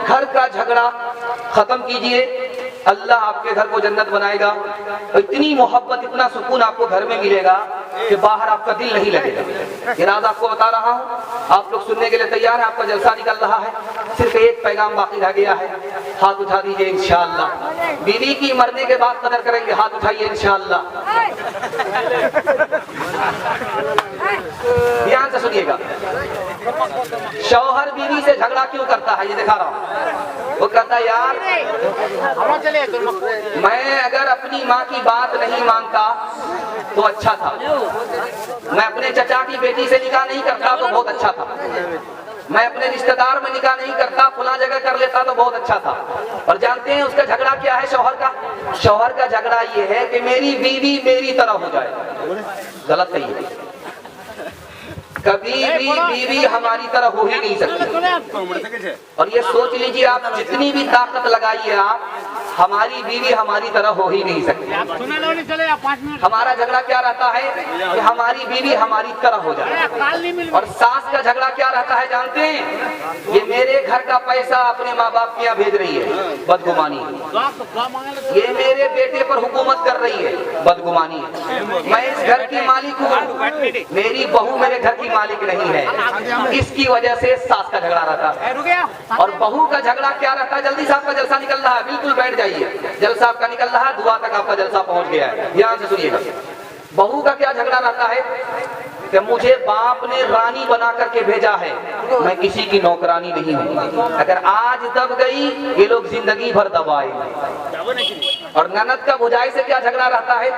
घर का झगड़ा खत्म कीजिए, अल्लाह आपके घर को जन्नत बनाएगा। इतनी मोहब्बत, इतना सुकून आपको घर में मिलेगा कि बाहर आपका दिल नहीं लगेगा। ये राज आपको बता रहा हूँ, आप लोग सुनने के लिए तैयार हैं? आपका जलसा निकल रहा है, सिर्फ एक पैगाम बाकी रह गया है। हाथ उठा दीजिए इंशाअल्लाह। बीवी की मरने के बाद कदर करेंगे, हाथ उठाइए इंशाअल्लाह। ध्यान से सुनिएगा। शौहर बीवी से झगड़ा क्यों करता है, ये दिखा रहा हूँ। वो कहता है यार मैं अगर अपनी माँ की बात नहीं मानता तो अच्छा था, मैं अपने चचा की बेटी से निकाह नहीं करता तो बहुत अच्छा था, मैं अपने रिश्तेदार में निकाह नहीं करता, फुला जगह कर लेता तो बहुत अच्छा था। और जानते हैं उसका झगड़ा क्या है शौहर का? शौहर का झगड़ा ये है कि मेरी बीवी मेरी तरह हो जाए। गलत है ये, कभी भी बीवी हमारी तरह हो ही नहीं सकती। और ये सोच लीजिए आप, जितनी भी ताकत लगाइए आप, हमारी बीवी हमारी तरह हो ही नहीं सकती। हमारा झगड़ा क्या रहता है कि हमारी बीवी हमारी तरह हो जाए। और सास का झगड़ा क्या रहता है जानते हैं? ये मेरे घर का पैसा अपने माँ बाप के यहाँ भेज रही है, बदगुमानी है। ये मेरे बेटे पर हुकूमत कर रही है, बदगुमानी है। मैं इस घर की मालिक हूँ, मेरी बहू मेरे घर की मालिक नहीं है। इसकी वजह से सास का झगड़ा रहता है। और बहू का झगड़ा क्या रहता है? जल्दी से आपका जलसा निकल रहा है, बिल्कुल बैठ जाइए। जलसा आपका निकल रहा है, दुआ तक आपका जलसा पहुंच गया है। ध्यान से सुनिएगा। बहू का क्या झगड़ा रहता है कि मुझे बाप ने रानी बना करके भेजा है, मैं किसी की नौकरानी नहीं हूँ। अगर आज दब गई ये लोग जिंदगी भर दबाएंगे। और ननद का भुजाई से क्या झगड़ा रहता है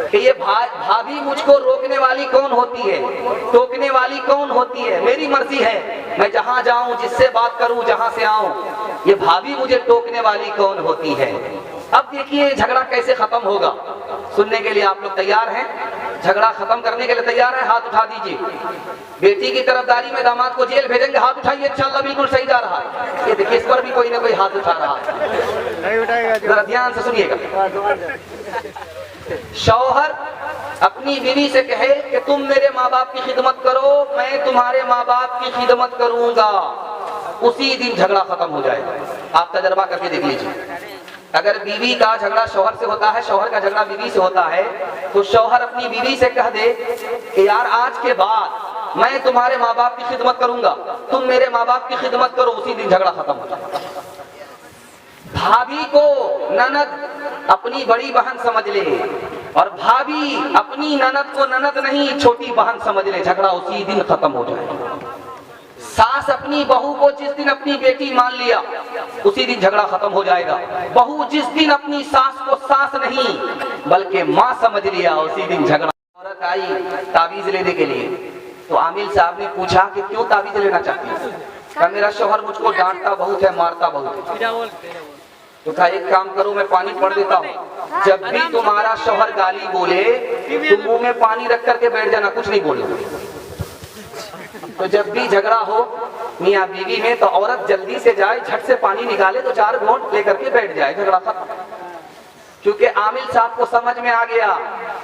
कि ये भाभी मुझको रोकने वाली कौन होती है, टोकने वाली कौन होती है, मेरी मर्जी है, मैं जहाँ जाऊँ, जिससे बात करूँ, जहाँ से आऊँ, ये भाभी मुझे टोकने वाली कौन होती है। अब देखिए झगड़ा कैसे खत्म होगा, सुनने के लिए आप लोग तैयार हैं? झगड़ा खत्म करने के लिए तैयार है? हाथ उठा दीजिए। बेटी की तरफदारी में दामाद को जेल भेजेंगे, हाथ उठाइए। इंशाअल्लाह बिल्कुल सही जा रहा है। ये देखिए इस पर भी कोई ना कोई हाथ उठा रहा है, जरा ध्यान से सुनिएगा। शौहर अपनी बीवी से कहे कि तुम मेरे माँ बाप की खिदमत करो, मैं तुम्हारे माँ बाप की खिदमत करूंगा, उसी दिन झगड़ा खत्म हो जाएगा। आप तजर्बा करके देख लीजिए। अगर बीवी का झगड़ा शौहर से होता है, शौहर का झगड़ा बीवी से होता है, तो शौहर अपनी बीवी से कह दे कि यार आज के बाद मैं तुम्हारे माँ बाप की खिदमत करूंगा, तुम मेरे माँ बाप की खिदमत करो, उसी दिन झगड़ा खत्म हो जाएगा। भाभी को ननद अपनी बड़ी बहन समझ ले, और भाभी अपनी ननद को ननद नहीं छोटी बहन समझ ले, झगड़ा उसी दिन खत्म हो जाएगा। सास अपनी बहू को जिस दिन अपनी बेटी मान लिया, उसी दिन झगड़ा खत्म हो जाएगा। बहू जिस दिन अपनी सास को सास नहीं बल्कि माँ समझ लिया, उसी दिन झगड़ा। औरत आई ताबीज लेने के लिए, तो आमिल साहब ने पूछा कि क्यों ताबीज लेना चाहती है? कहा मेरा शौहर मुझको डांटता बहुत है, मारता बहुत है। तो कहा एक काम करो, मैं पानी पढ़ देता हूँ, जब भी तुम्हारा शौहर गाली बोले तुम मुंह में पानी रख करके बैठ जाना, कुछ नहीं बोलो। तो जब भी झगड़ा हो मियाँ बीवी में, तो औरत जल्दी से जाए, झट से पानी निकाले, तो 4 घूंट लेकर के बैठ जाए, झगड़ा खत्म। क्योंकि आमिल साहब को समझ में आ गया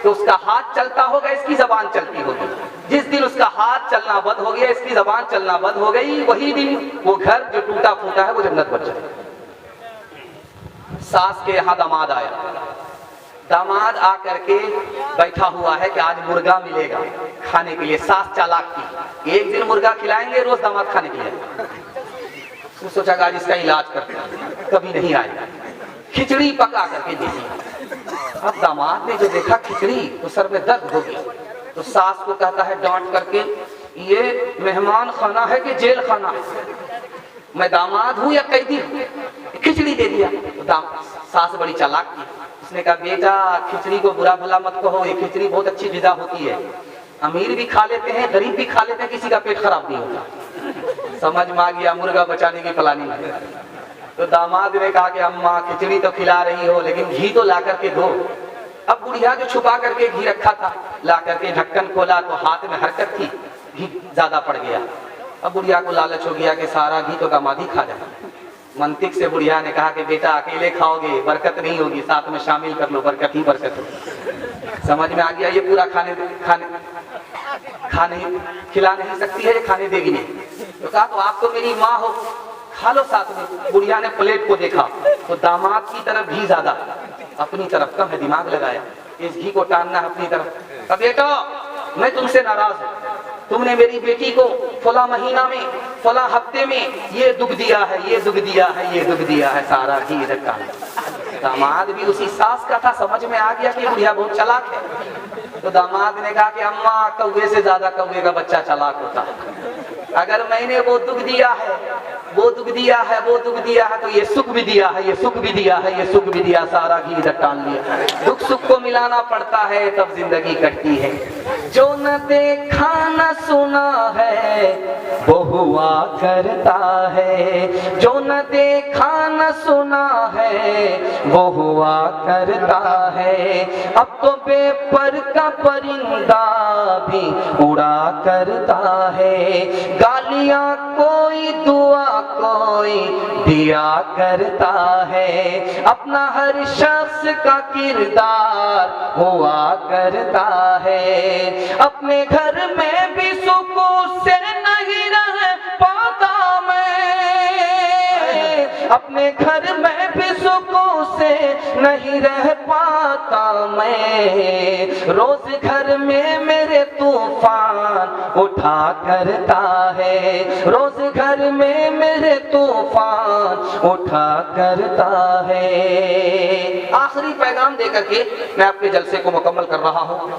तो उसका हाथ चलता होगा, इसकी जबान चलती होगी। जिस दिन उसका हाथ चलना बंद हो गया, इसकी जबान चलना बंद हो गई, वही दिन वो घर जो टूटा फूटा है वो जन्नत बन जाए। सास के यहाँ दामाद आया, दामाद आकर के बैठा हुआ है कि आज मुर्गा मिलेगा खाने के लिए। सास चालाक की, एक दिन मुर्गा खिलाएंगे, रोज दामाद खाने के लिए। तो सोचा आज इसका इलाज करते हैं, कभी नहीं आएगा। खिचड़ी पका करके देखी। अब दामाद ने जो देखा खिचड़ी, तो सर में दर्द हो गया। तो सास को कहता है डांट करके, ये मेहमान खाना है कि जेल खाना है, मैं दामाद हूँ या कैदी हूँ? खिचड़ी दे दिया। तो सास बड़ी चालाक थी, उसने कहा बेटा खिचड़ी को बुरा भला मत कहो, ये खिचड़ी बहुत अच्छी ग़िज़ा होती है, अमीर भी खा लेते हैं, गरीब भी खा लेते हैं, किसी का पेट खराब नहीं होता। समझ में आ गया मुर्गा बचाने की प्लानिंग है। तो दामाद ने कहा कि अम्मा खिचड़ी तो खिला रही हो, लेकिन घी तो ला करके दो। अब बुढ़िया जो छुपा करके घी रखा था, ला करके ढक्कन खोला तो हाथ में हरकत थी, घी ज्यादा पड़ गया। अब बुढ़िया को लालच हो गया कि सारा घी तो दामाद ही खा जाए। मंतिक से बुढ़िया ने कहा कि बेटा अकेले खाओगे बरकत नहीं होगी, साथ में शामिल कर लो, बरकत ही बरकत होगी। समझ में आ गया ये पूरा खाने खिला नहीं सकती है, ये खाने देगी नहीं। तो कहा तो आप तो मेरी माँ हो, खा लो साथ में। बुढ़िया ने प्लेट को देखा तो दामाद की तरफ घी ज्यादा, अपनी तरफ कम है, दिमाग लगाया इस घी को टानना अपनी तरफ। अब बेटा मैं तुमसे नाराज हूँ, तुमने मेरी बेटी को फला महीना में फला हफ्ते में ये दुख दिया है, ये दुख दिया है, ये दुख दिया है, सारा घी इधर टाना। दामाद भी उसी सास का था, समझ में आ गया कि बुढ़िया बहुत चालाक है। तो दामाद ने कहा कि अम्मा कौवे से ज्यादा कौवे का बच्चा चालाक होता है। अगर मैंने वो दुख दिया है, वो दुख दिया है, वो दुख दिया है, तो ये सुख भी दिया है, ये सुख भी दिया है, ये सुख भी दिया, सारा घी इधर टान लिया। दुख सुख को मिलाना पड़ता है तब जिंदगी कटती है। जो न देखा न सुना है वो हुआ करता है, जो न देखा न सुना है वो हुआ करता है। अब तो बेपर का परिंदा भी उड़ा करता है, गालियां कोई दुआ कोई दिया करता है। अपना हर शख्स का किरदार हुआ करता है। अपने घर में भी सुकून से नहीं रह पाता मैं, अपने घर में भी सुकून से नहीं रह पाता मैं। रोज घर में मेरे तूफान उठा करता है, रोज घर में मेरे तूफान उठा करता है। आखिरी पैगाम देकर के मैं अपने जलसे को मुकम्मल कर रहा हूँ।